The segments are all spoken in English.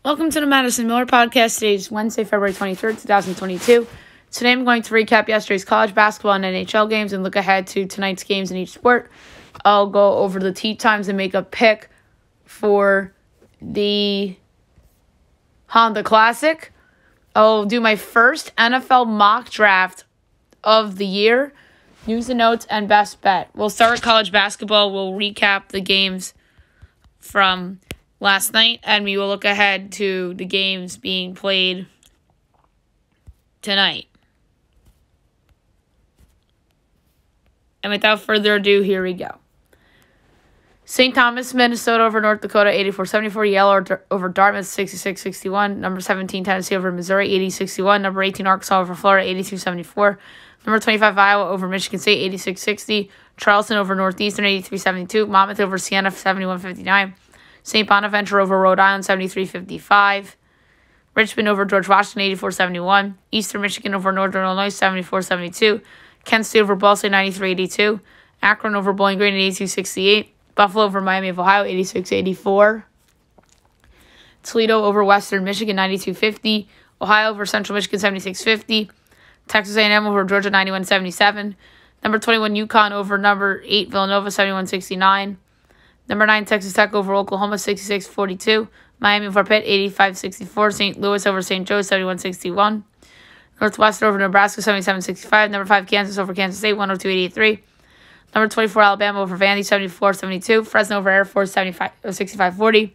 Welcome to the Madison Miller Podcast. Today is Wednesday, February 23rd, 2022. Today I'm going to recap yesterday's college basketball and Nhl games and look ahead to tonight's games in each sport. I'll go over the tee times and make a pick for the Honda Classic. I'll do my first NFL mock draft of the year, news and notes, and best bet. We'll start with college basketball. We'll recap the games from last night, and we will look ahead to the games being played tonight. And without further ado, here we go. St. Thomas, Minnesota over North Dakota, 84-74. Yale over Dartmouth, 66-61. Number 17, Tennessee over Missouri, 80-61. Number 18, Arkansas over Florida, 82-74. Number 25, Iowa over Michigan State, 86-60. Charleston over Northeastern, 83-72. Monmouth over Siena, 71-59. St. Bonaventure over Rhode Island, 73-55. Richmond over George Washington, 84-71. Eastern Michigan over Northern Illinois, 74-72. Kent State over Ball State, 93-82. Akron over Bowling Green, 82-68. Buffalo over Miami of Ohio, 86-84. Toledo over Western Michigan, 92-50. Ohio over Central Michigan, 76-50. Texas A&M over Georgia, 91-77. Number 21, UConn over number 8, Villanova, 71-69. Number 9, Texas Tech over Oklahoma, 66-42. Miami over Pitt, 85-64. St. Louis over St. Joe, 71-61. Northwestern over Nebraska, 77-65. Number 5, Kansas over Kansas State, 102-83. Number 24, Alabama over Vandy, 74-72. Fresno over Air Force, 65-40.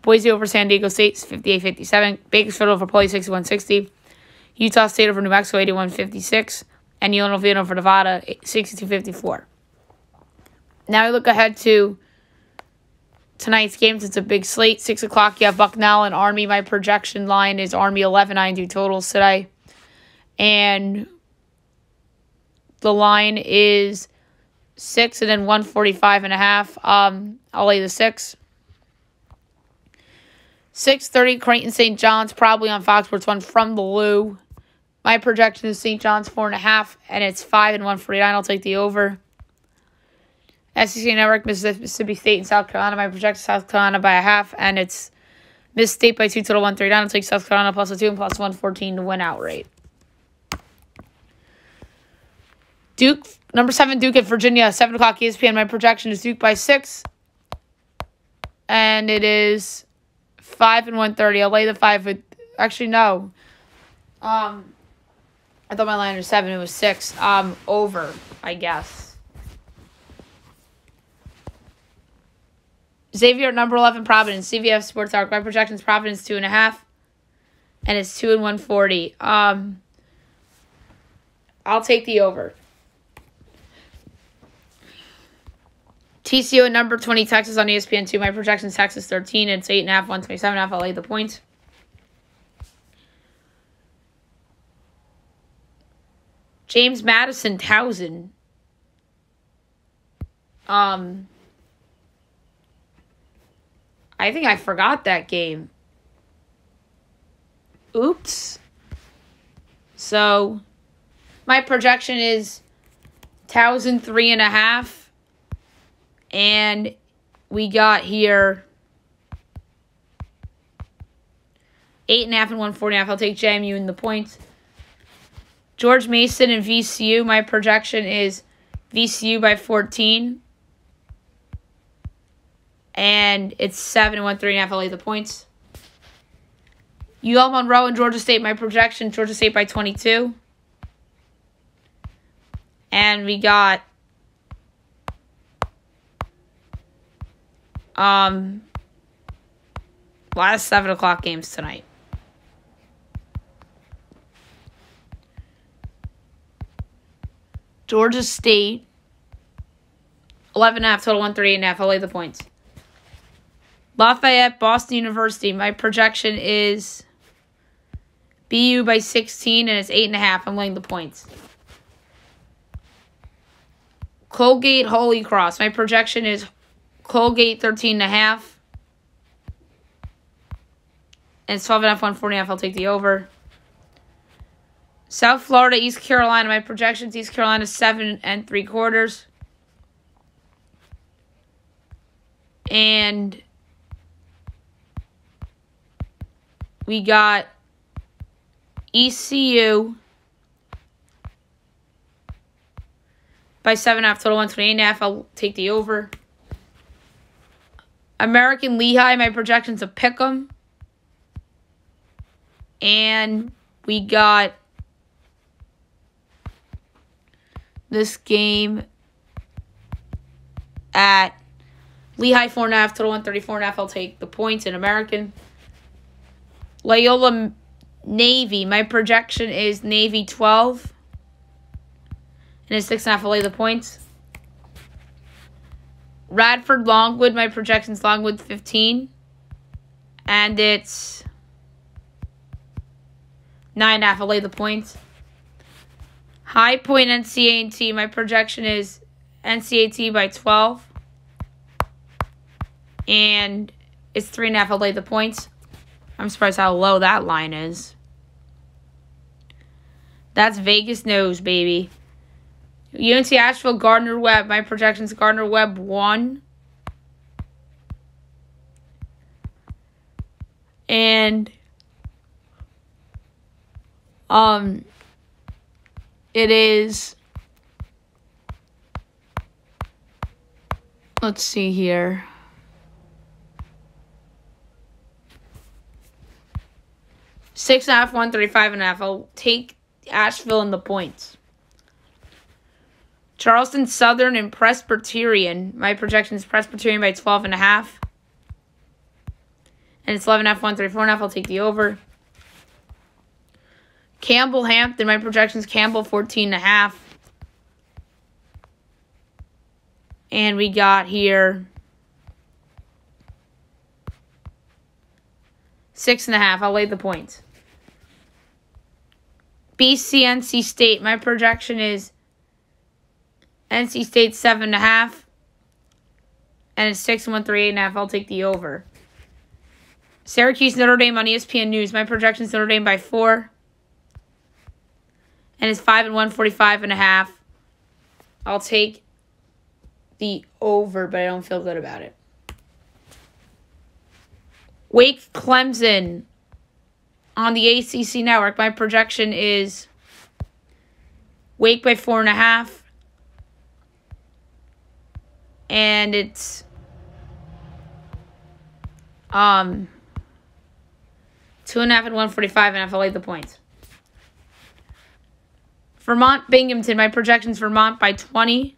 Boise over San Diego State, 58-57. Bakersfield over Poly, 61-60. Utah State over New Mexico, 81-56. And UNLV over Nevada, 62-54. Now we look ahead to tonight's games. It's a big slate. 6 o'clock, you have Bucknell and Army. My projection line is Army 11. I do totals today. And the line is 6 and then 145.5. I'll lay the 6. 6:30, Creighton St. John's, probably on Fox Sports 1 from the Lou. My projection is St. John's 4.5, and it's 5 and 149. I'll take the over. SEC Network, Mississippi State and South Carolina. My projection is South Carolina by 0.5, and it's Miss State by 2, total 139. I'll take South Carolina plus a 2 and plus 114 to win outright. Duke, number 7, Duke at Virginia, 7 o'clock ESPN. My projection is Duke by 6, and it is 5 and 130. I'll lay the 5 with, actually, no. I thought my line was 7, it was 6. Over, I guess. Xavier at number 11, Providence. CVF Sports Arc. My projection is Providence 2.5, and it's 2 and 140. I'll take the over. TCU at number 20, Texas on ESPN2. My projection is Texas 13, and it's 8.5, 127.5. I'll lay the points. James Madison, Towson. I think I forgot that game. Oops. So, my projection is Towson 3.5. And we got here 8.5 and 140.5. I'll take JMU in the points. George Mason and VCU. My projection is VCU by 14. And it's 7 and 130.5. I'll lay the points. UL Monroe and Georgia State. My projection, Georgia State by 22. And we got last 7 o'clock games tonight. Georgia State, 11.5, total 138.5. I'll lay the points. Lafayette, Boston University. My projection is BU by 16, and it's 8.5. I'm laying the points. Colgate, Holy Cross. My projection is Colgate 13.5. And it's 12.5, 140.5. I'll take the over. South Florida, East Carolina. My projections, East Carolina 7 3/4. And We got ECU by 7.5, total 128.5. I'll take the over. American Lehigh, my projection's a pick 'em. And we got this game at Lehigh 4.5, total 134.5. I'll take the points in American. Loyola Navy, my projection is Navy 12. And it's 6.5. I'll lay the points. Radford Longwood, my projection's Longwood 15. And it's 9.5. I'll lay the points. High Point NCAT, my projection is NCAT by 12. And it's 3.5. I'll lay the points. I'm surprised how low that line is. That's Vegas knows, baby. UNC Asheville, Gardner Webb. My projection's Gardner Webb 1. And it is, let's see here. Six and a half, 135.5. I'll take Asheville in the points. Charleston Southern and Presbyterian. My projection is Presbyterian by 12.5. And it's 11.5, 134.5. I'll take the over. Campbell Hampton. My projection is Campbell 14.5. And we got here 6.5. I'll lay the points. BC NC State. My projection is NC State 7.5. And it's 6 and 138.5. I'll take the over. Syracuse Notre Dame on ESPN News. My projection is Notre Dame by 4. And it's 5 and 145.5. I'll take the over, but I don't feel good about it. Wake Clemson on the ACC Network. My projection is Wake by 4.5. And it's 2.5 and 145.5. I'll lay the points. Vermont Binghamton. My projection is Vermont by 20.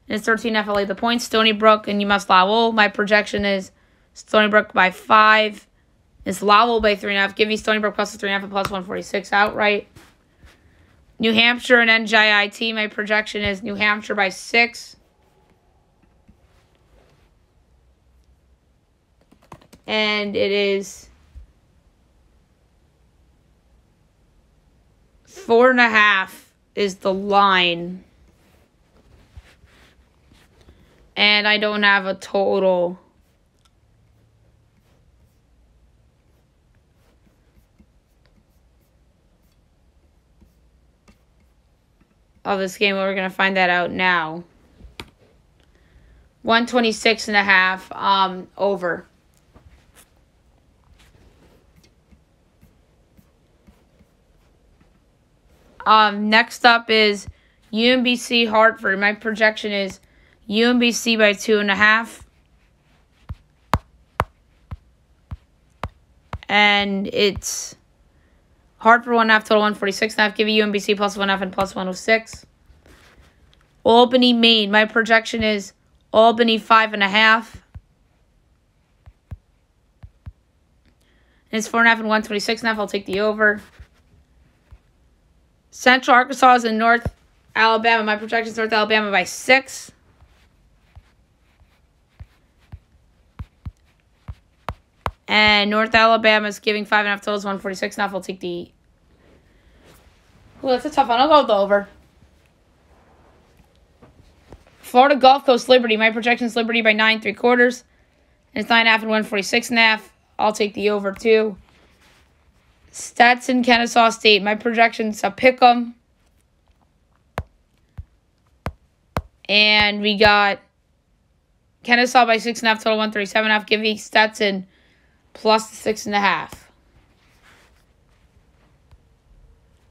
And it's 13.5. I'll lay the points. Stony Brook and UMass Lowell. My projection is Stony Brook by 5. It's Lowell by 3.5. Give me Stony Brook plus 3.5 and plus 146 outright. New Hampshire and NJIT. My projection is New Hampshire by 6. And it is 4.5 is the line. And I don't have a total. Of this game, we're going to find that out now. 126.5 over. Next up is UMBC Hartford. My projection is UMBC by 2.5. And it's Hartford 1.5, total 146.5. Give you UMBC plus 1.5 and plus 106. Albany, Maine. My projection is Albany 5.5. And it's 4.5 and 126.5. I'll take the over. Central Arkansas is in North Alabama. My projection is North Alabama by 6. And North Alabama is giving 5.5 totals, 146.5. I'll take the. Well, that's a tough one. I'll go with the over. Florida Gulf Coast Liberty. My projection is Liberty by 9.75. And it's 9.5 and 146.5. I'll take the over too. Stetson, Kennesaw State. My projection's a pick 'em. And we got Kennesaw by 6.5, total 137.5. Give me Stetson plus the 6.5.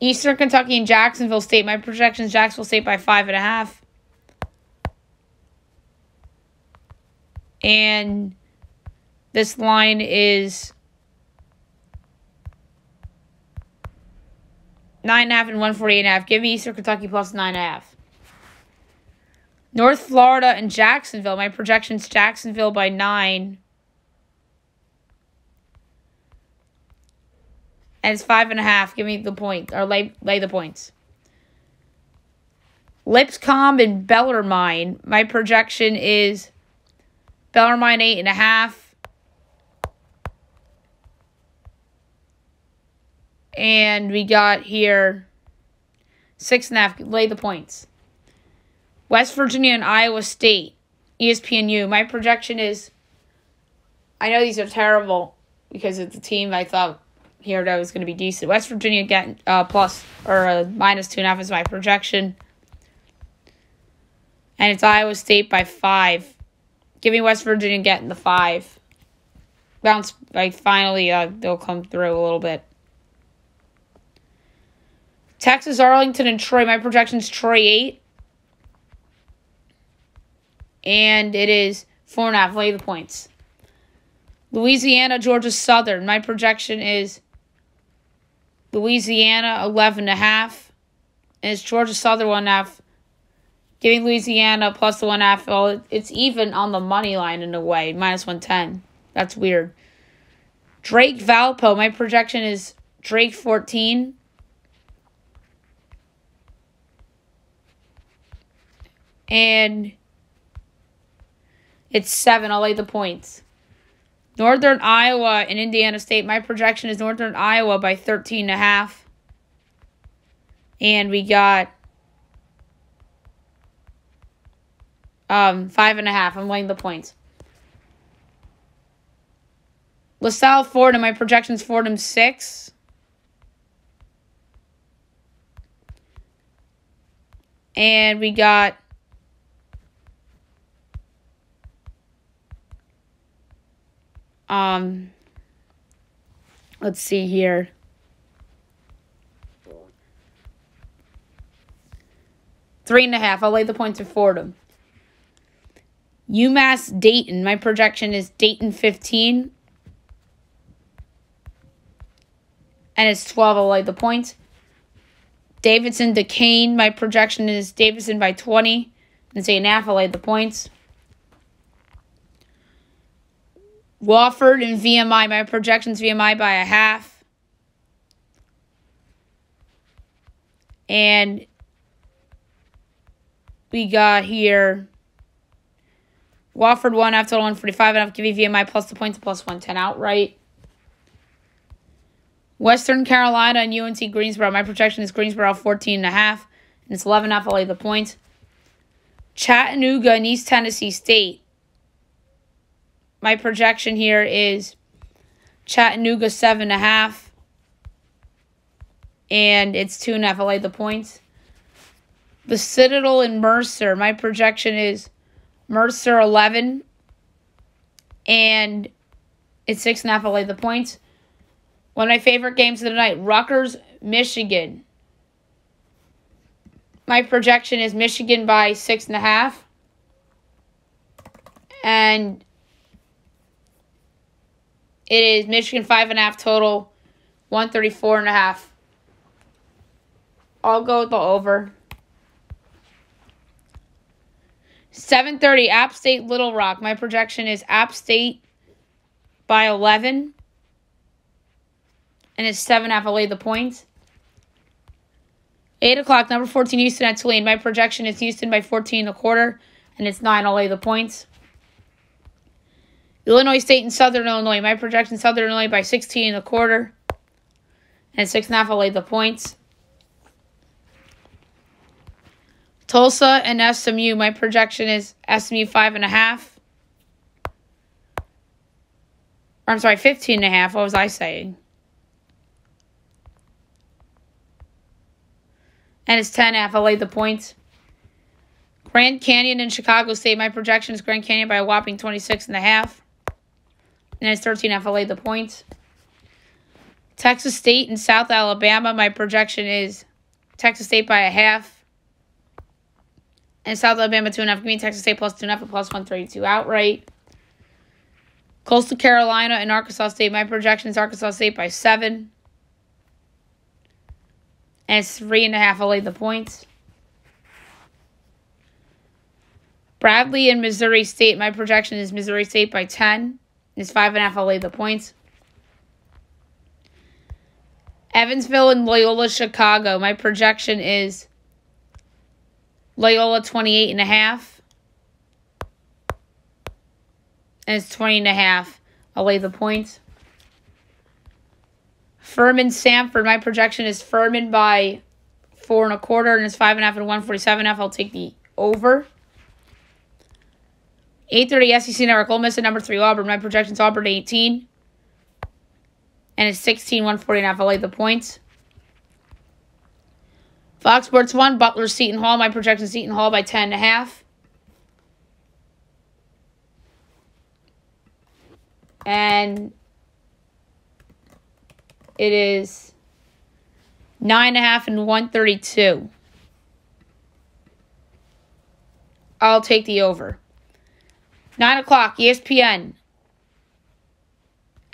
Eastern Kentucky and Jacksonville State. My projection is Jacksonville State by 5.5. And this line is 9.5 and 148.5. Give me Eastern Kentucky plus 9.5. North Florida and Jacksonville. My projection is Jacksonville by 9. And it's 5.5. Give me the point, or lay the points. Lipscomb and Bellarmine. My projection is Bellarmine 8.5. And we got here 6.5. Lay the points. West Virginia and Iowa State. ESPNU. My projection is, I know these are terrible because it's a team I thought here that was going to be decent. West Virginia getting plus or minus 2.5 is my projection. And it's Iowa State by 5. Give me West Virginia getting the 5. Bounce, like, finally, they'll come through a little bit. Texas, Arlington, and Troy. My projection is Troy 8. And it is 4.5. Lay the points. Louisiana, Georgia Southern. My projection is Louisiana 11.5. And it's Georgia Southern 1.5. Giving Louisiana plus the 1.5. Well, it's even on the money line in a way. Minus 110. That's weird. Drake Valpo. My projection is Drake 14. And it's 7. I'll lay the points. Northern Iowa and Indiana State. My projection is Northern Iowa by 13.5. And we got 5.5. I'm laying the points. LaSalle, Fordham. My projection is Fordham 6. And we got let's see here. Three and a half. I'll lay the points at Fordham. UMass Dayton. My projection is Dayton 15. And it's 12. I'll lay the points. Davidson Duquesne. My projection is Davidson by 20. And it's 8.5. I'll lay the points. Wofford and VMI. My projection's VMI by 0.5. And we got here Wofford 1 after 145. And I'll give you VMI plus the points plus 110 outright. Western Carolina and UNC Greensboro. My projection is Greensboro 14.5. And it's 11.5. I'll lay the points. Chattanooga and East Tennessee State. My projection here is Chattanooga 7.5. And it's 2.5. I'll lay the points. The Citadel and Mercer. My projection is Mercer 11. And it's 6.5. I'll lay the points. One of my favorite games of the night. Rutgers, Michigan. My projection is Michigan by 6.5. And it is Michigan 5.5 total, 134.5. I'll go with the over. 7:30, App State, Little Rock. My projection is App State by 11. And it's 7.5. I'll lay the points. 8 o'clock, number 14, Houston at Tulane. My projection is Houston by 14.25. And it's 9. I'll lay the points. Illinois State and Southern Illinois. My projection is Southern Illinois by 16.25. And 6.5. I'll lay the points. Tulsa and SMU. My projection is SMU 5.5. I'm sorry, 15.5. What was I saying? And it's 10.5. I'll lay the points. Grand Canyon and Chicago State. My projection is Grand Canyon by a whopping 26.5. And it's 13.5. I'll lay the points. Texas State and South Alabama. My projection is Texas State by a half. And South Alabama 2.5. Give me Texas State plus 2.5 and plus 132 outright. Coastal Carolina and Arkansas State. My projection is Arkansas State by 7. And it's 3.5. I'll lay the points. Bradley and Missouri State. My projection is Missouri State by 10. It's 5.5. I'll lay the points. Evansville and Loyola Chicago. My projection is Loyola 28.5. And it's 20.5. I'll lay the points. Furman Sanford. My projection is Furman by 4.25. And it's 5.5 and 147.5. I'll take the over. 8:30 SEC Network. Ole Miss at number 3 Auburn. My projection is Auburn 18. And it's 16, 140.5. I'll lay the points. Fox Sports 1, Butler, Seton Hall. My projection is Seton Hall by 10.5. And it is 9.5 and 132. I'll take the over. 9 o'clock, ESPN.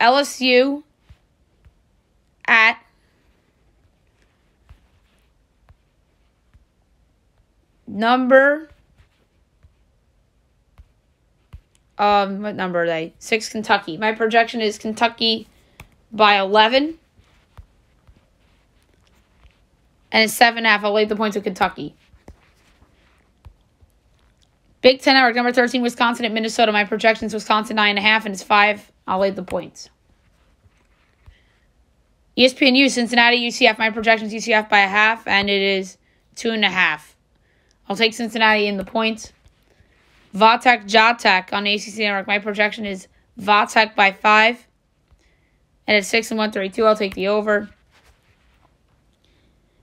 LSU at number, what number are they? 6, Kentucky. My projection is Kentucky by 11. And it's 7.5. I'll lay the points with Kentucky. Big Ten Network, number 13, Wisconsin at Minnesota. My projection is Wisconsin 9.5, and it's 5. I'll lay the points. ESPNU, Cincinnati, UCF. My projection is UCF by a half, and it is 2.5. I'll take Cincinnati in the points. Vatek Jatek on ACC Network. My projection is Vatek by 5, and it's 6 and 132. I'll take the over.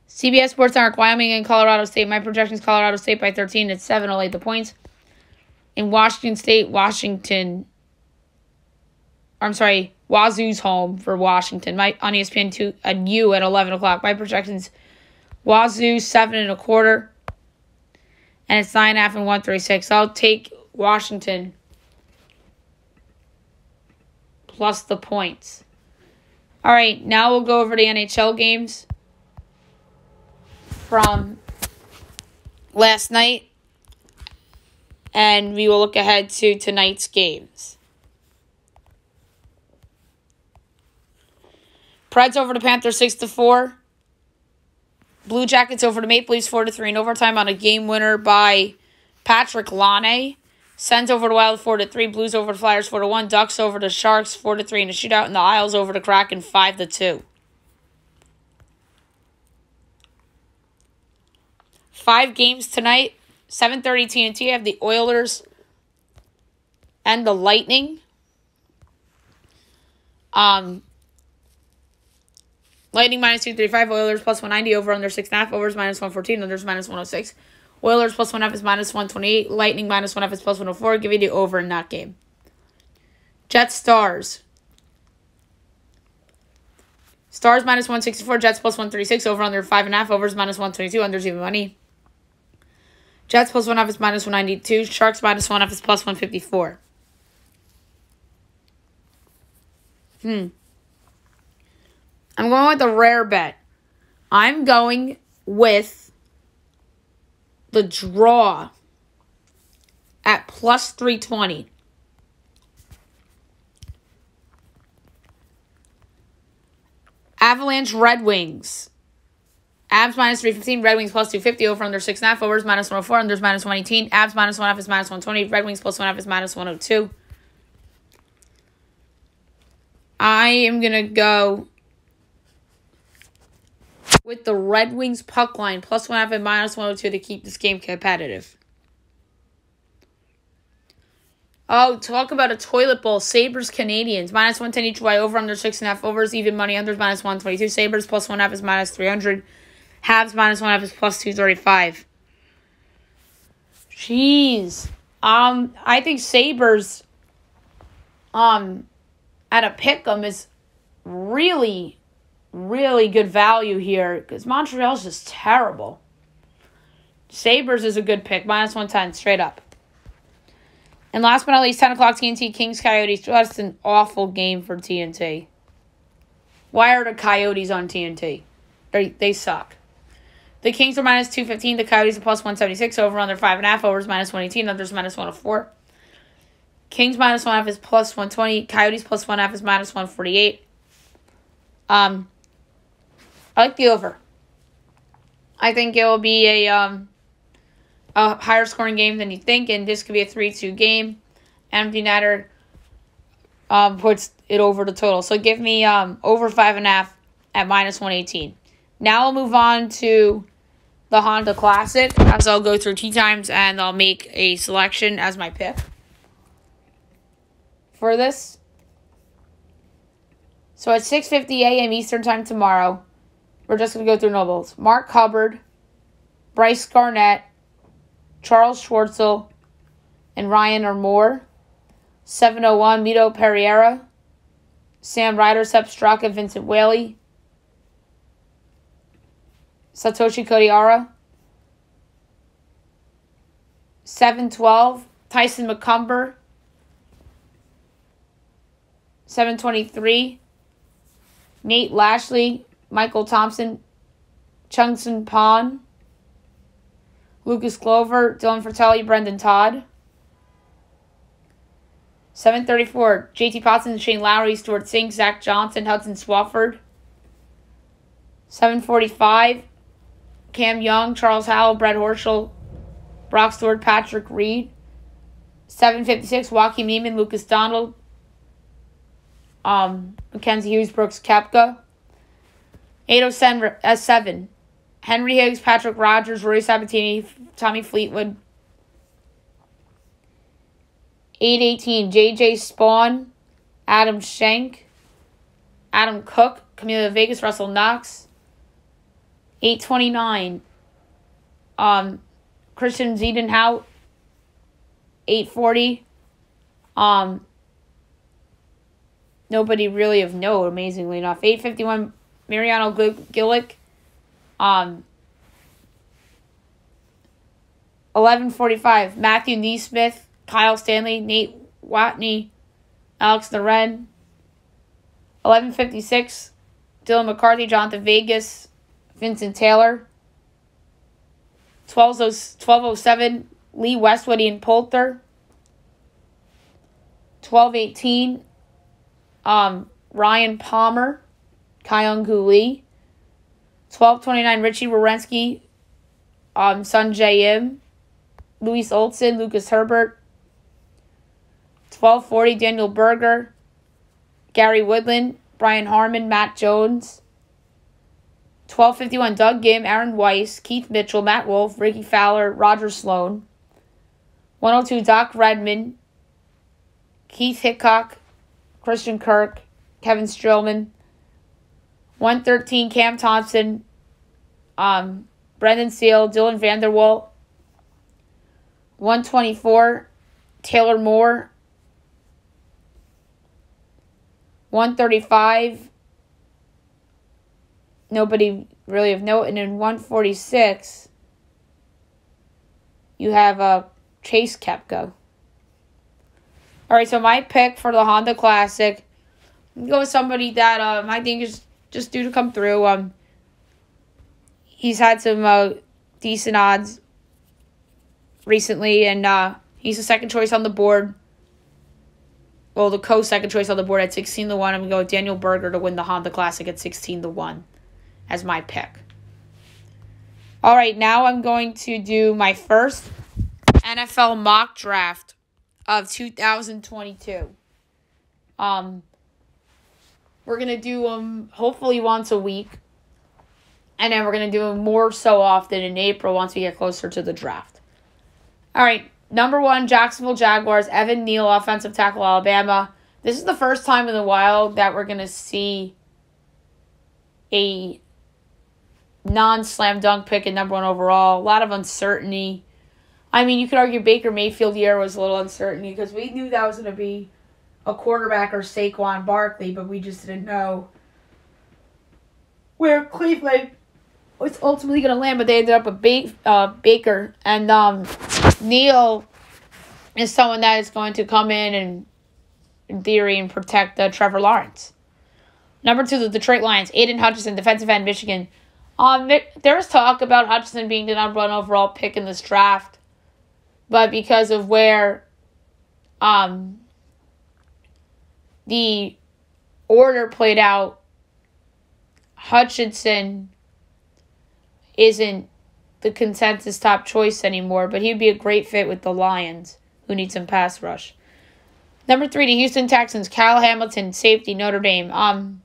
CBS Sports Network, Wyoming and Colorado State. My projection is Colorado State by 13. It's 7. I'll lay the points. In Washington State, Wazoo's home for Washington. On ESPN2 at U at 11 o'clock. My projection is Wazoo 7.25. And it's 9.5 and 136. I'll take Washington plus the points. All right, now we'll go over the NHL games from last night. And we will look ahead to tonight's games. Preds over the Panthers 6-4. Blue Jackets over the Maple Leafs 4-3 in overtime on a game winner by Patrick Laine. Sens over the Wild 4-3. Blues over the Flyers 4-1. Ducks over the Sharks 4-3 in a shootout. And the Isles over the Kraken 5-2. 5 games tonight. 7:30 TNT. I have the Oilers and the Lightning. Lightning minus 235. Oilers plus 190. Over under 6.5. Overs minus 114. Unders minus 106. Oilers plus 1.5 is minus 128. Lightning minus 1.5 is plus 104. Give you the over in that game. Jets Stars. Stars minus 164. Jets plus 136. Over under 5.5. Overs minus 122. Unders even money. Jets plus 1.5 is minus 192. Sharks minus 1.5 is plus 154. I'm going with a rare bet. I'm going with the draw at plus 320. Avalanche Red Wings. Avs minus 315, Red Wings plus 250, over under 6.5, overs minus 104, unders minus 118, Avs minus 1.5 is minus 120, Red Wings plus 1.5 is minus 102. I am going to go with the Red Wings puck line plus 1.5 and minus 102 to keep this game competitive. Oh, talk about a toilet bowl. Sabres Canadians minus 110 each way, over under 6.5, overs even money, unders minus 122, Sabres plus 1.5 is minus 300. Habs minus 1.5 is plus 235. Jeez. I think Sabres at a pick'em is really really good value here because Montreal's just terrible. Sabres is a good pick, -110, straight up. And last but not least, 10 o'clock TNT, Kings Coyotes. Just an awful game for TNT. Why are the Coyotes on TNT? They suck. The Kings are -215. The Coyotes are +176. Over under 5.5. Overs -118. Unders -104. Kings -1.5 is +120. Coyotes +1.5 is -148. I like the over. I think it will be a higher scoring game than you think, and this could be a 3-2 game. Empty netter puts it over the total. So give me over 5.5 at -118. Now I'll move on to the Honda Classic, as I'll go through tee times and I'll make a selection as my pick for this. So at 6:50 a.m. Eastern Time tomorrow, we're just going to go through nobles. Mark Hubbard, Bryce Garnett, Charles Schwartzel, and Ryan Moore. 7:01, Mito Pereira, Sam Ryder, Sepp Straka, Vincent Whaley, Satoshi Kodiara. 7:12, Tyson McCumber. 7:23, Nate Lashley, Michael Thompson, Chung-Sun Pan, Lucas Glover, Dylan Fratelli, Brendan Todd. 7:34, JT Potson, Shane Lowry, Stuart Sink, Zach Johnson, Hudson Swafford. 7:45, Cam Young, Charles Howell, Brett Horschel, Brock Stewart, Patrick Reed. 7:56, Joaquin Neiman, Lucas Donald, Mackenzie Hughes, Brooks Koepka. 8:07, Henry Higgs, Patrick Rogers, Rory Sabatini, Tommy Fleetwood. 8:18, J.J. Spawn, Adam Schenk, Adam Cook, Camila Vegas, Russell Knox. 8:29, Christian Ziedenhout. 8:40, nobody really of note, amazingly enough. 8:51, Mariano Gillick. 11:45, Matthew Neesmith, Kyle Stanley, Nate Watney, Alex Loren. 11:56, Dylan McCarthy, Jonathan Vegas, Vincent Taylor. 12:07, Lee Westwood, Ian Poulter. 12:18, Ryan Palmer, Kyung-Hoo Lee. 12:29, Richie Wierenski, Sun Jae-im, Luis Olson, Lucas Herbert. 12:40, Daniel Berger, Gary Woodland, Brian Harmon, Matt Jones. 12:51, Doug Gim, Aaron Weiss, Keith Mitchell, Matt Wolf, Ricky Fowler, Roger Sloan. 102, Doc Redman, Keith Hickok, Christian Kirk, Kevin Strillman. 113, Cam Thompson, Brendan Seal, Dylan Vanderwalt. 124, Taylor Moore. 135, nobody really of note. And in 146, you have Chase Koepka. All right, so my pick for the Honda Classic, I'm going to go with somebody that I think is just due to come through. He's had some decent odds recently, and he's the second choice on the board. Well, the co-second choice on the board at 16-1. I'm going to go with Daniel Berger to win the Honda Classic at 16-1 as my pick. All right, now I'm going to do my first NFL mock draft of 2022. We're going to do them hopefully once a week. And then we're going to do them more so often in April once we get closer to the draft. All right, number 1, Jacksonville Jaguars, Evan Neal, offensive tackle, Alabama. This is the first time in a while that we're going to see a non-slam dunk pick at number 1 overall. A lot of uncertainty. I mean, you could argue Baker Mayfield year was a little uncertainty because we knew that was going to be a quarterback or Saquon Barkley, but we just didn't know where Cleveland was ultimately going to land, but they ended up with Baker. And Neal is someone that is going to come in theory, and protect Trevor Lawrence. Number 2, the Detroit Lions. Aiden Hutchinson, defensive end, Michigan. There's talk about Hutchinson being the number 1 overall pick in this draft, but because of where the order played out, Hutchinson isn't the consensus top choice anymore, but he'd be a great fit with the Lions, who need some pass rush. Number 3, the Houston Texans. Kyle Hamilton, safety, Notre Dame.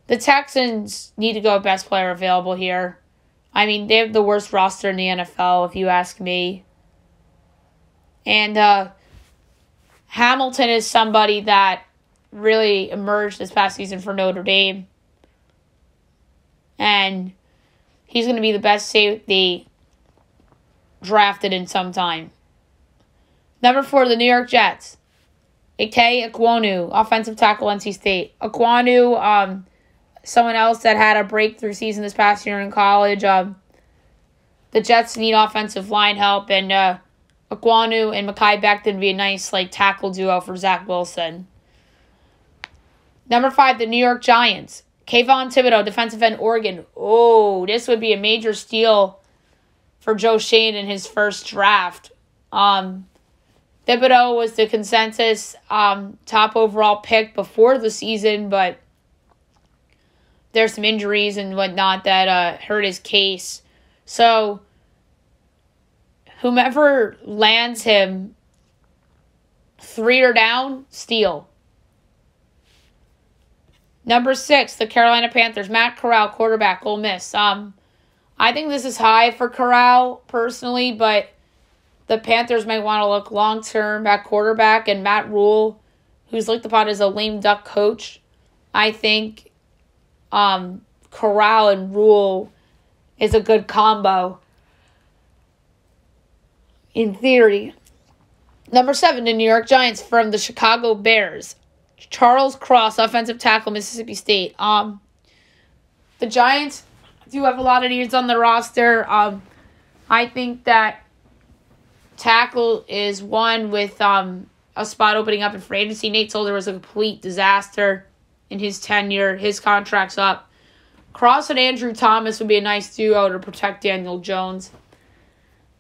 The Texans need to go best player available here. I mean, they have the worst roster in the NFL, if you ask me. And Hamilton is somebody that really emerged this past season for Notre Dame. And he's going to be the best safety drafted in some time. Number 4, the New York Jets. Ike Ekwonu, offensive tackle, NC State. Ekwonu, someone else that had a breakthrough season this past year in college. The Jets need offensive line help, and Ekwonu and Mekhi Becton would be a nice tackle duo for Zach Wilson. Number 5, the New York Giants. Kayvon Thibodeau, defensive end, Oregon. Oh, this would be a major steal for Joe Schoen in his first draft. Thibodeau was the consensus top overall pick before the season, but there's some injuries and whatnot that hurt his case. So, whomever lands him 3 or down, steal. Number 6, the Carolina Panthers. Matt Corral, quarterback, Ole Miss. I think this is high for Corral, personally, but the Panthers might want to look long-term at quarterback. And Matt Rule, who's looked upon as a lame duck coach, I think Corral and Rule is a good combo in theory. Number 7, the New York Giants from the Chicago Bears. Charles Cross, offensive tackle, Mississippi State. The Giants do have a lot of needs on the roster. I think that tackle is one with a spot opening up in free agency. Nate Solder was a complete disaster in his tenure. His contract's up. Cross and Andrew Thomas would be a nice duo to protect Daniel Jones.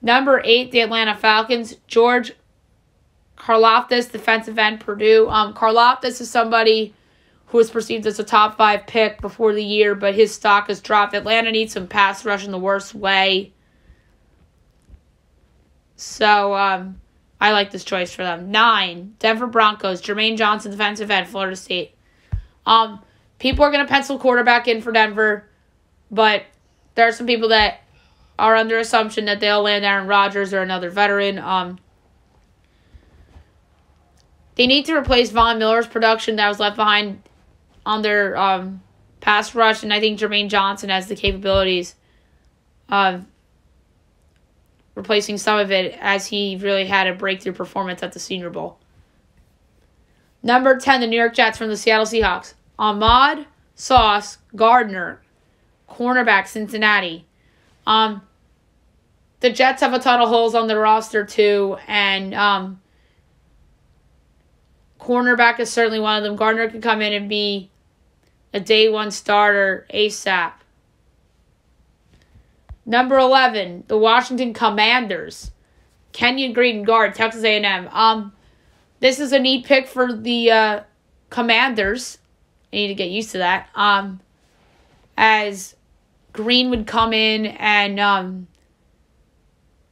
Number 8, the Atlanta Falcons. George Karlaftis, defensive end, Purdue. Karlaftis is somebody who was perceived as a top 5 pick before the year, but his stock has dropped. Atlanta needs some pass rush in the worst way. So, I like this choice for them. 9, Denver Broncos. Jermaine Johnson, defensive end, Florida State. People are going to pencil quarterback in for Denver, but there are some people that are under assumption that they'll land Aaron Rodgers or another veteran. They need to replace Von Miller's production that was left behind on their pass rush, and I think Jermaine Johnson has the capabilities of replacing some of it, as he really had a breakthrough performance at the Senior Bowl. Number 10, the New York Jets from the Seattle Seahawks. Ahmad Sauce Gardner, cornerback, Cincinnati. The Jets have a ton of holes on their roster too, and cornerback is certainly one of them. Gardner could come in and be a day 1 starter ASAP. Number 11, the Washington Commanders. Kenyon Green, guard, Texas A&M. This is a neat pick for the Commanders. I need to get used to that. As Green would come in and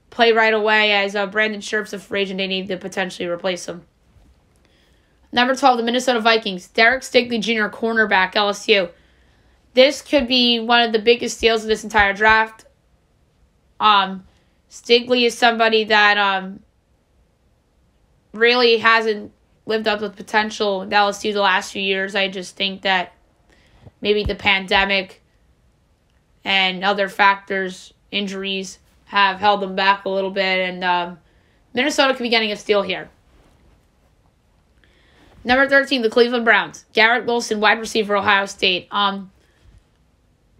play right away, as Brandon Scherf's a free agent, they need to potentially replace him. Number 12, the Minnesota Vikings. Derek Stingley Jr., cornerback, LSU. This could be one of the biggest steals of this entire draft. Stingley is somebody that really hasn't lived up to potential in LSU the last few years. I just think that maybe the pandemic and other factors, injuries, have held them back a little bit. And Minnesota could be getting a steal here. Number 13, the Cleveland Browns. Garrett Wilson, wide receiver, Ohio State.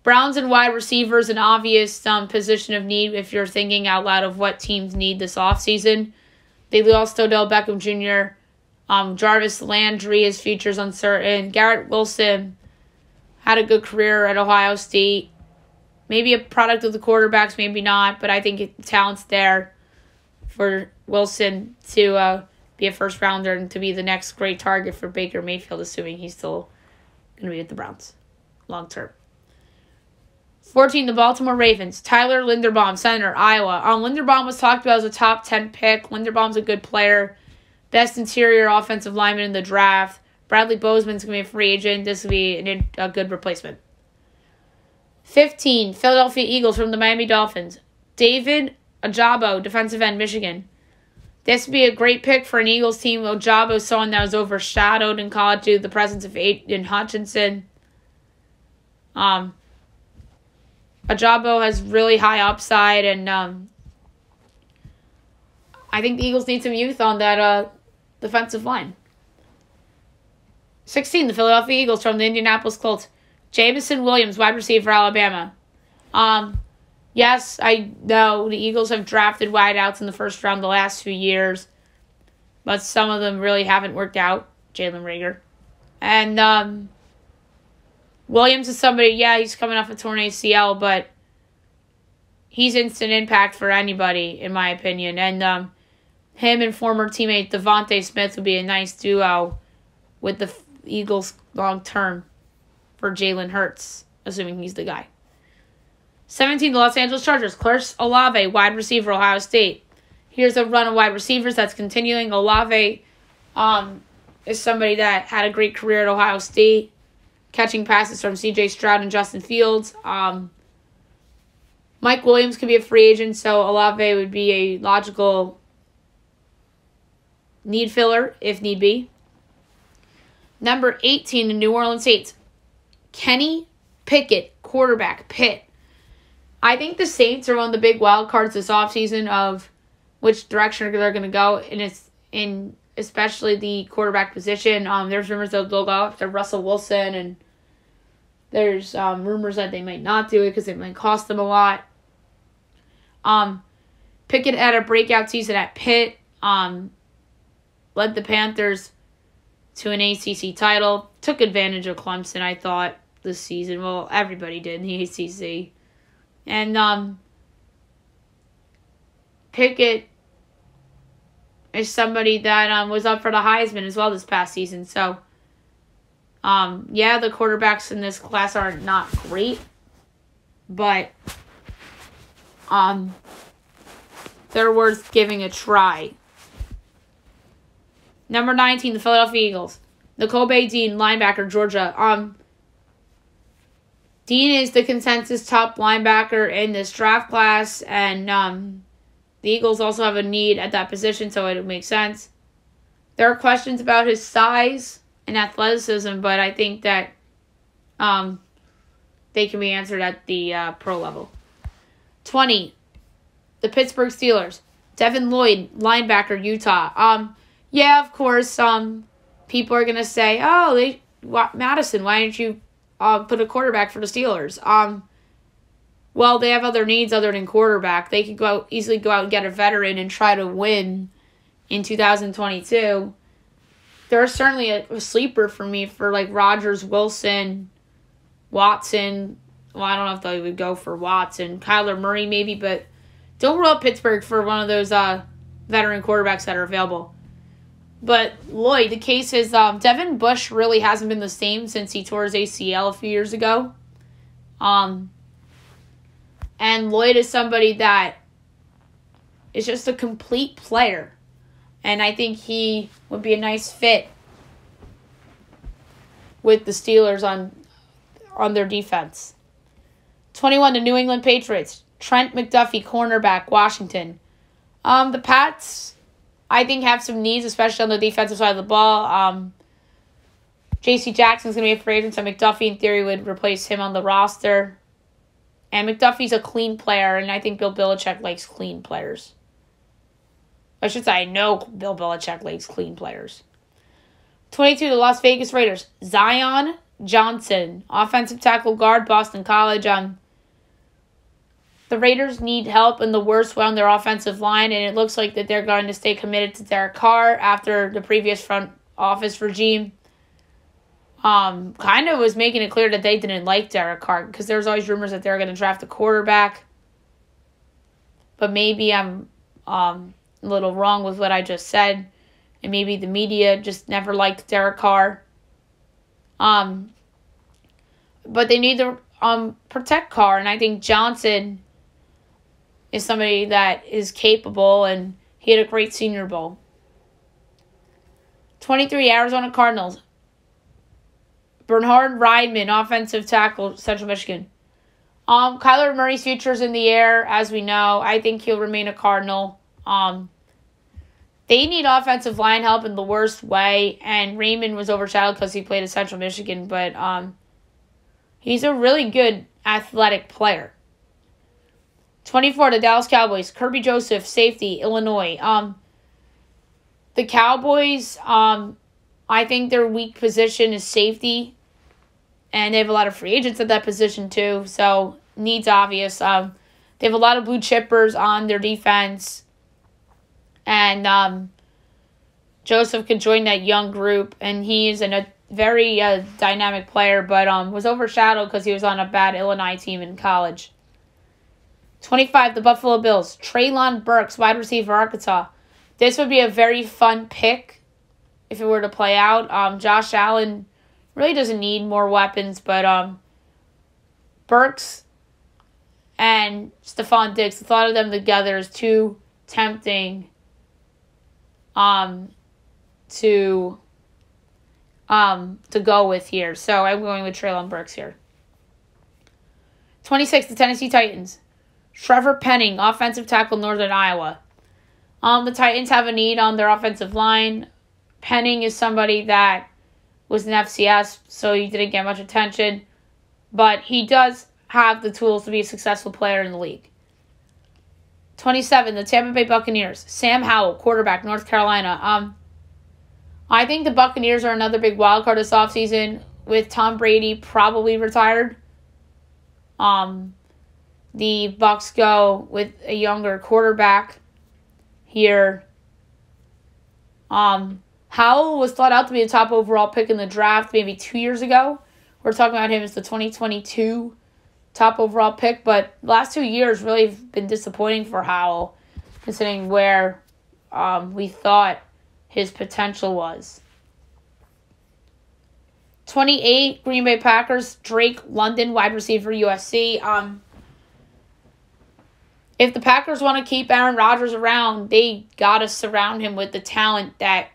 Browns and wide receivers, an obvious position of need if you're thinking out loud of what teams need this offseason. They lost Odell Beckham Jr., Jarvis, Landry, his future's uncertain. Garrett Wilson had a good career at Ohio State. Maybe a product of the quarterbacks, maybe not, but I think the talent's there for Wilson to be a first-rounder and to be the next great target for Baker Mayfield, assuming he's still going to be at the Browns long-term. 14, the Baltimore Ravens. Tyler Linderbaum, center, Iowa. Linderbaum was talked about as a top 10 pick. Linderbaum's a good player. Best interior offensive lineman in the draft. Bradley Bozeman's going to be a free agent. This will be a good replacement. 15, Philadelphia Eagles from the Miami Dolphins. David Ojabo, defensive end, Michigan. This would be a great pick for an Eagles team. Ojabo, someone that was overshadowed in college due to the presence of Aiden Hutchinson. Ojabo has really high upside, and I think the Eagles need some youth on that defensive line. 16, the Philadelphia Eagles from the Indianapolis Colts. Jameson Williams, wide receiver, Alabama. Yes, I know the Eagles have drafted wideouts in the first round the last few years, but some of them really haven't worked out. Jalen Reagor. And Williams is somebody, he's coming off a torn ACL, but he's instant impact for anybody, in my opinion. And him and former teammate Devontae Smith would be a nice duo with the Eagles long term for Jalen Hurts, assuming he's the guy. 17, the Los Angeles Chargers. Chris Olave, wide receiver, Ohio State. Here's a run of wide receivers that's continuing. Olave is somebody that had a great career at Ohio State, catching passes from C.J. Stroud and Justin Fields. Mike Williams could be a free agent, so Olave would be a logical need filler if need be. Number 18, the New Orleans Saints. Kenny Pickett, quarterback, Pitt. I think the Saints are one of the big wild cards this offseason of which direction they're going to go, and it's in especially the quarterback position. There's rumors that they'll go after Russell Wilson, and there's rumors that they might not do it because it might cost them a lot. Pickett had a breakout season at Pitt, led the Panthers to an ACC title, took advantage of Clemson, I thought, this season. Well, everybody did in the ACC. And Pickett is somebody that was up for the Heisman as well this past season. So, the quarterbacks in this class are not great, but they're worth giving a try. Number 19, the Philadelphia Eagles. Nakobe Dean, linebacker, Georgia. Dean is the consensus top linebacker in this draft class, and the Eagles also have a need at that position, so it makes sense. There are questions about his size and athleticism, but I think that they can be answered at the pro level. 20, the Pittsburgh Steelers. Devin Lloyd, linebacker, Utah. Of course, people are going to say, Madison, why didn't you put a quarterback for the Steelers? Well, they have other needs other than quarterback. They could easily go out and get a veteran and try to win in 2022. There's certainly a sleeper for me for like Rodgers, Wilson, Watson. Well, I don't know if they would go for Watson. Kyler Murray maybe, but don't rule out Pittsburgh for one of those veteran quarterbacks that are available. But Lloyd, the case is Devin Bush really hasn't been the same since he tore his ACL a few years ago. And Lloyd is somebody that is just a complete player. And I think he would be a nice fit with the Steelers on their defense. 21, the New England Patriots. Trent McDuffie, cornerback, Washington. The Pats, I think, have some needs, especially on the defensive side of the ball. J.C. Jackson's going to be a free agent, so McDuffie, in theory, would replace him on the roster. And McDuffie's a clean player, and I think Bill Belichick likes clean players. I should say, I know Bill Belichick likes clean players. 22, the Las Vegas Raiders. Zion Johnson, offensive tackle guard, Boston College. The Raiders need help in the worst way on their offensive line, and it looks like that they're going to stay committed to Derek Carr after the previous front office regime kind of was making it clear that they didn't like Derek Carr, because there was always rumors that they were going to draft a quarterback. But maybe I'm a little wrong with what I just said, and maybe the media just never liked Derek Carr. But they need to protect Carr, and I think Johnson is somebody that is capable, and he had a great Senior Bowl. 23, Arizona Cardinals. Bernhard Reidman, offensive tackle, Central Michigan. Kyler Murray's future's in the air, as we know. I think he'll remain a Cardinal. They need offensive line help in the worst way, and Raymond was overshadowed because he played at Central Michigan, but he's a really good athletic player. 24, the Dallas Cowboys. Kirby Joseph, safety, Illinois. The Cowboys, I think their weak position is safety, and they have a lot of free agents at that position too, so needs obvious. They have a lot of blue chippers on their defense, and Joseph could join that young group, and he is a very dynamic player, but was overshadowed because he was on a bad Illinois team in college. 25, the Buffalo Bills. Treylon Burks, wide receiver, Arkansas. This would be a very fun pick if it were to play out. Josh Allen really doesn't need more weapons, but Burks and Stephon Diggs, the thought of them together is too tempting to go with here. So I'm going with Treylon Burks here. 26, the Tennessee Titans. Trevor Penning, offensive tackle, Northern Iowa. The Titans have a need on their offensive line. Penning is somebody that was an FCS, so he didn't get much attention. But he does have the tools to be a successful player in the league. 27, the Tampa Bay Buccaneers. Sam Howell, quarterback, North Carolina. I think the Buccaneers are another big wild card this offseason, with Tom Brady probably retired. The Bucs go with a younger quarterback here. Howell was thought out to be the top overall pick in the draft maybe 2 years ago. We're talking about him as the 2022 top overall pick, but the last 2 years really have been disappointing for Howell, considering where we thought his potential was. 28, Green Bay Packers, Drake London, wide receiver, USC. If the Packers want to keep Aaron Rodgers around, they got to surround him with the talent that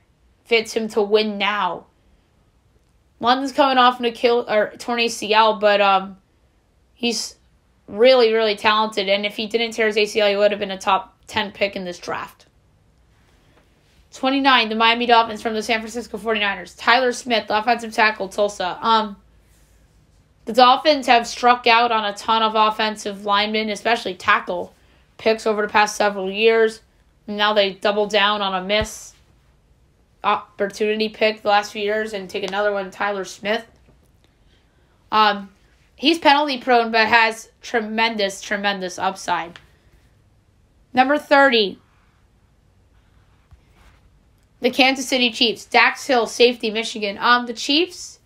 fits him to win now. London's coming off torn ACL, but he's really, really talented. And if he didn't tear his ACL, he would have been a top 10 pick in this draft. 29, the Miami Dolphins from the San Francisco 49ers. Tyler Smith, offensive tackle, Tulsa. The Dolphins have struck out on a ton of offensive linemen, especially tackle picks over the past several years. Now they double down on a miss opportunity pick the last few years and take another one, Tyler Smith. He's penalty prone but has tremendous upside. Number 30, the Kansas City Chiefs. Dax Hill, safety, Michigan. The Chiefs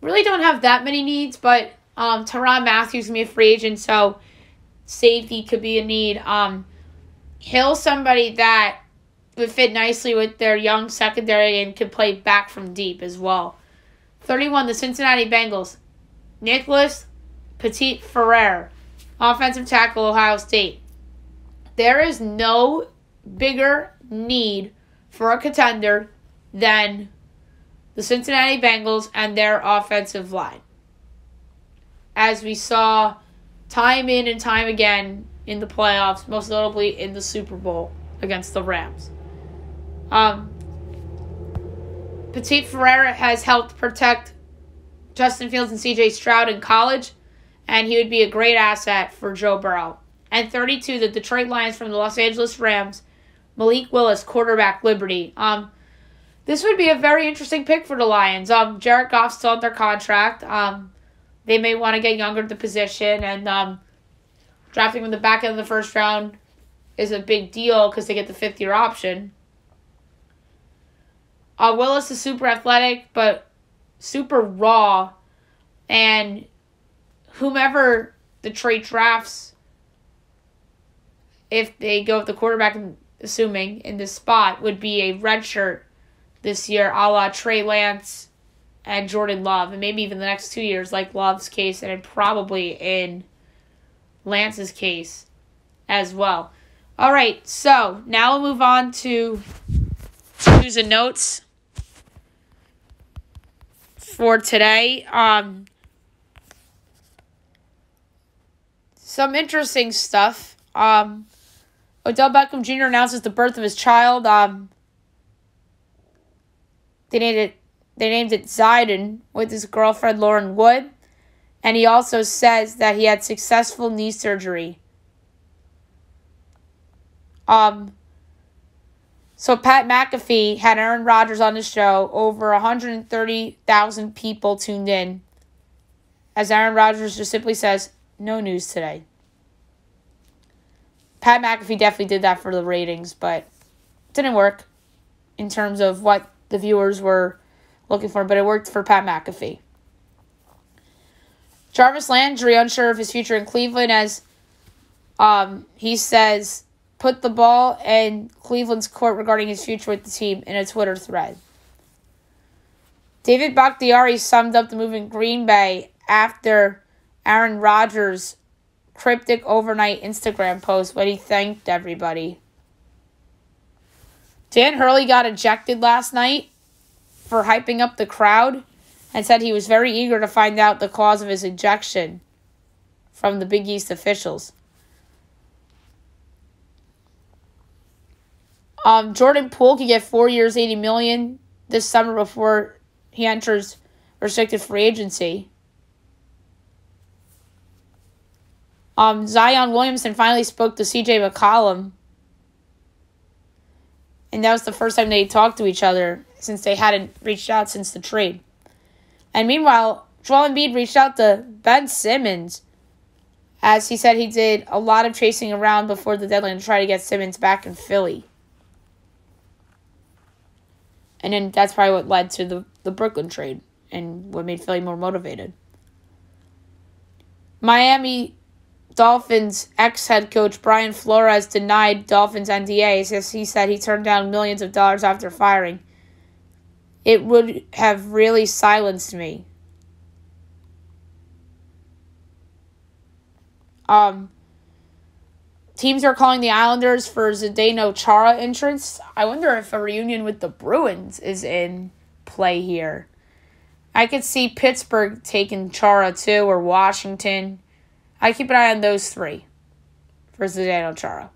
really don't have that many needs, but Tyrann Mathieu can be a free agent, so safety could be a need. Hill's somebody that would fit nicely with their young secondary and could play back from deep as well. 31, the Cincinnati Bengals. Nicholas Petit-Ferrer, offensive tackle, Ohio State. There is no bigger need for a contender than the Cincinnati Bengals and their offensive line, as we saw time in and time again in the playoffs, most notably in the Super Bowl against the Rams. Petit-Ferrer has helped protect Justin Fields and C.J. Stroud in college, and he would be a great asset for Joe Burrow. And 32, the Detroit Lions from the Los Angeles Rams. Malik Willis, quarterback, Liberty. The This would be a very interesting pick for the Lions. Jared Goff's still under contract. They may want to get younger at the position, and drafting him in the back end of the first round is a big deal because they get the fifth-year option. Willis is super athletic, but super raw, and whomever the trade drafts, if they go with the quarterback, assuming, in this spot, would be a redshirt this year, a la Trey Lance and Jordan Love, and maybe even the next 2 years, like Love's case, and probably in Lance's case as well. All right, so now we'll move on to news and notes for today. Some interesting stuff. Odell Beckham Jr. announces the birth of his child. They named it Zidane with his girlfriend Lauren Wood. And he also says that he had successful knee surgery. So Pat McAfee had Aaron Rodgers on the show. Over 130,000 people tuned in. As Aaron Rodgers just simply says, no news today. Pat McAfee definitely did that for the ratings, but it didn't work in terms of what the viewers were looking for, but it worked for Pat McAfee. Jarvis Landry, unsure of his future in Cleveland, as he says, put the ball in Cleveland's court regarding his future with the team in a Twitter thread. David Bakhtiari summed up the move in Green Bay after Aaron Rodgers' cryptic overnight Instagram post when he thanked everybody. Dan Hurley got ejected last night for hyping up the crowd and said he was very eager to find out the cause of his ejection from the Big East officials. Jordan Poole could get 4 years, $80 million this summer before he enters restricted free agency. Zion Williamson finally spoke to C.J. McCollum. And that was the first time they talked to each other since they hadn't reached out since the trade. And meanwhile, Joel Embiid reached out to Ben Simmons, as he said he did a lot of chasing around before the deadline to try to get Simmons back in Philly. And then that's probably what led to the Brooklyn trade and what made Philly more motivated. Miami Dolphins ex-head coach Brian Flores denied Dolphins NDAs as he said he turned down millions of dollars after firing. It would have really silenced me. Teams are calling the Islanders for Zdeno Chara entrance. I wonder if a reunion with the Bruins is in play here. I could see Pittsburgh taking Chara too, or Washington. I keep an eye on those three for Zdeno Chara.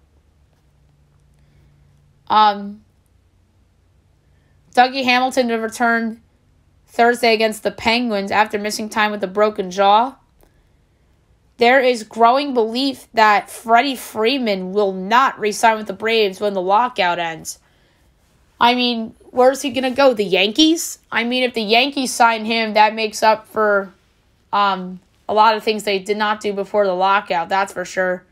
Dougie Hamilton to return Thursday against the Penguins after missing time with a broken jaw. There is growing belief that Freddy Freeman will not re-sign with the Braves when the lockout ends. I mean, where's he going to go? The Yankees? I mean, if the Yankees sign him, that makes up for a lot of things they did not do before the lockout, that's for sure,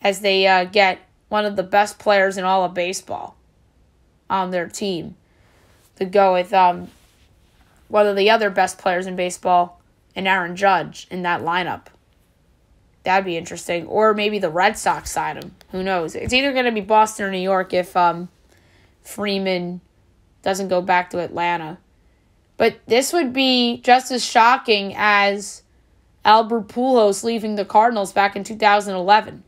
as they get one of the best players in all of baseball on their team to go with one of the other best players in baseball, and Aaron Judge in that lineup. That'd be interesting. Or maybe the Red Sox sign him. Who knows? It's either going to be Boston or New York if Freeman doesn't go back to Atlanta. But this would be just as shocking as Albert Pujols leaving the Cardinals back in 2011.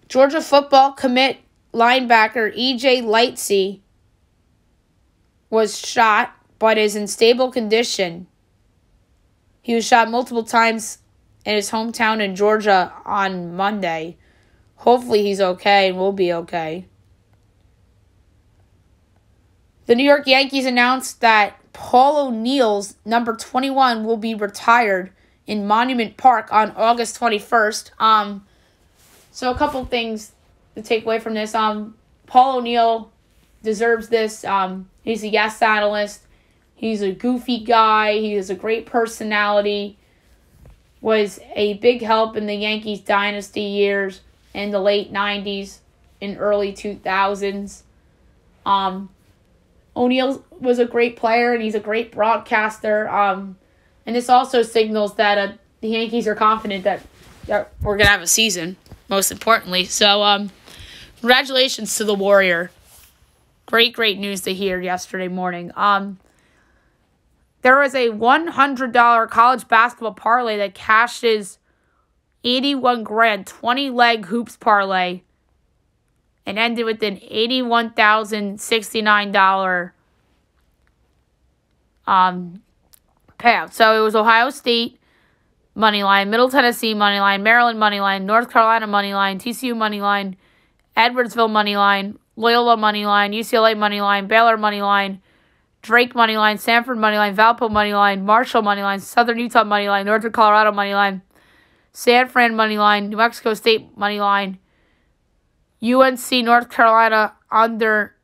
Georgia football commit linebacker E.J. Lightsey was shot but is in stable condition. He was shot multiple times in his hometown in Georgia on Monday. Hopefully he's okay and will be okay. The New York Yankees announced that Paul O'Neill's number 21 will be retired in Monument Park on August 21st. So a couple things to take away from this. Paul O'Neill deserves this. He's a guest analyst. He's a goofy guy. He has a great personality. Was a big help in the Yankees dynasty years in the late 90s and early 2000s. O'Neal was a great player, and he's a great broadcaster. And this also signals that the Yankees are confident that we're going to have a season, most importantly. So, congratulations to the Warrior. Great news to hear yesterday morning. There was a $100 college basketball parlay that cashes 81 grand, 20-leg hoops parlay, and ended with an $81,069 payout. So it was Ohio State moneyline, Middle Tennessee moneyline, Maryland moneyline, North Carolina moneyline, TCU moneyline, Edwardsville moneyline, Loyola moneyline, UCLA moneyline, Baylor moneyline, Drake moneyline, Sanford moneyline, Valpo moneyline, Marshall moneyline, Southern Utah moneyline, Northern Colorado moneyline, San Fran moneyline, New Mexico State moneyline, UNC North Carolina under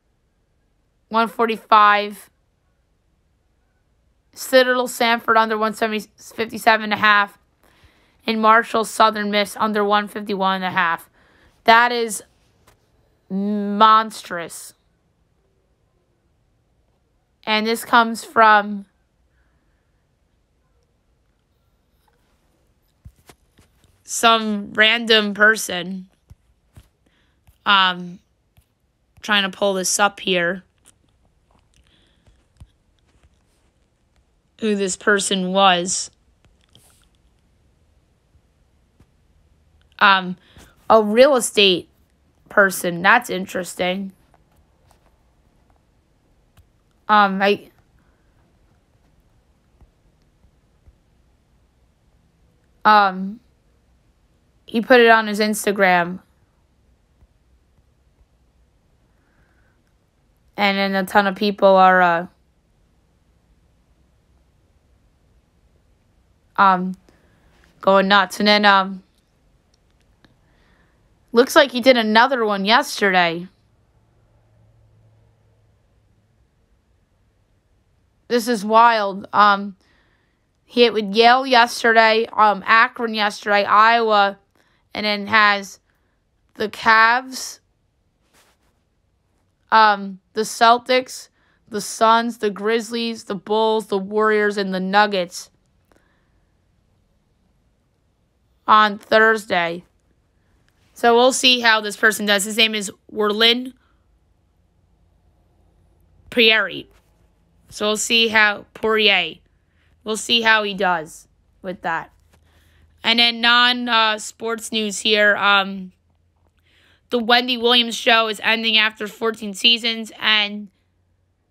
145, Citadel Sanford under 157.5, and Marshall Southern Miss under 151.5. That is monstrous. And this comes from some random person. Trying to pull this up here. Who this person was. A real estate person. That's interesting. He put it on his Instagram. And then a ton of people are going nuts. And then looks like he did another one yesterday. This is wild. He hit with Yale yesterday, Akron yesterday, Iowa, and then has the Cavs, the Celtics, the Suns, the Grizzlies, the Bulls, the Warriors, and the Nuggets on Thursday. So we'll see how this person does. His name is Werlin Prieri. So we'll see how we'll see how he does with that. And then non-sports news here. The Wendy Williams show is ending after 14 seasons, and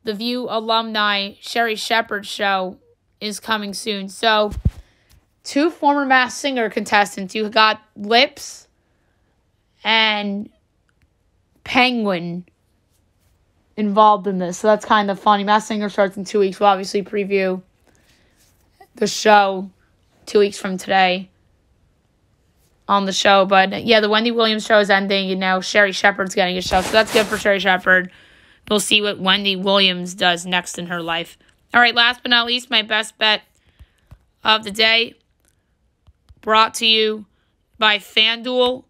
the View alumni Sherry Shepherd show is coming soon. So, two former Masked Singer contestants. You got Lips and Penguin involved in this. So that's kind of funny. Masked Singer starts in 2 weeks. We'll obviously preview the show 2 weeks from today on the show. But yeah, the Wendy Williams show is ending, and now Sherry Shepherd's getting a show. So that's good for Sherry Shepherd. We'll see what Wendy Williams does next in her life. All right, last but not least, my best bet of the day, brought to you by FanDuel.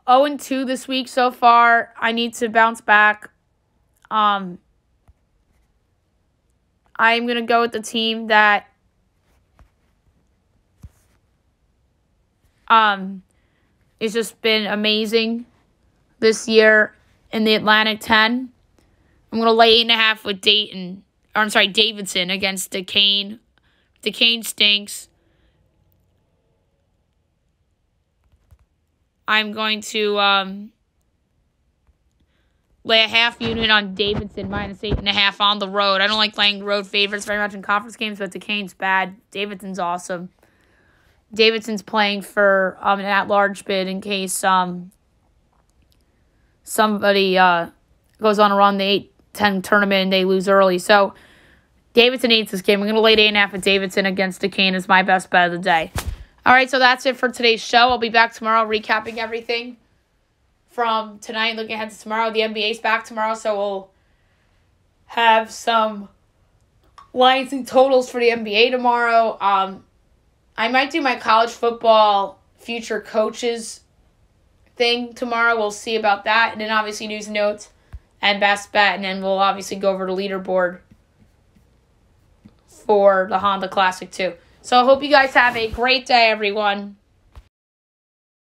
0-2 this week so far. I need to bounce back. I'm going to go with the team that it's just been amazing this year in the Atlantic 10. I'm going to lay 8.5 with Davidson against Duquesne. Duquesne stinks. I'm going to lay a half unit on Davidson minus 8.5 on the road. I don't like laying road favorites very much in conference games, but Duquesne's bad. Davidson's awesome. Davidson's playing for an at-large bid in case somebody goes on a run the 8-10 tournament and they lose early. So Davidson needs this game. I'm going to lay 8.5 with Davidson against Duquesne as my best bet of the day. All right, so that's it for today's show. I'll be back tomorrow recapping everything from tonight, looking ahead to tomorrow. The NBA's back tomorrow, so we'll have some lines and totals for the NBA tomorrow. I might do my college football future coaches thing tomorrow. We'll see about that. And then obviously news and notes and best bet. And then we'll obviously go over the leaderboard for the Honda Classic too. So I hope you guys have a great day, everyone.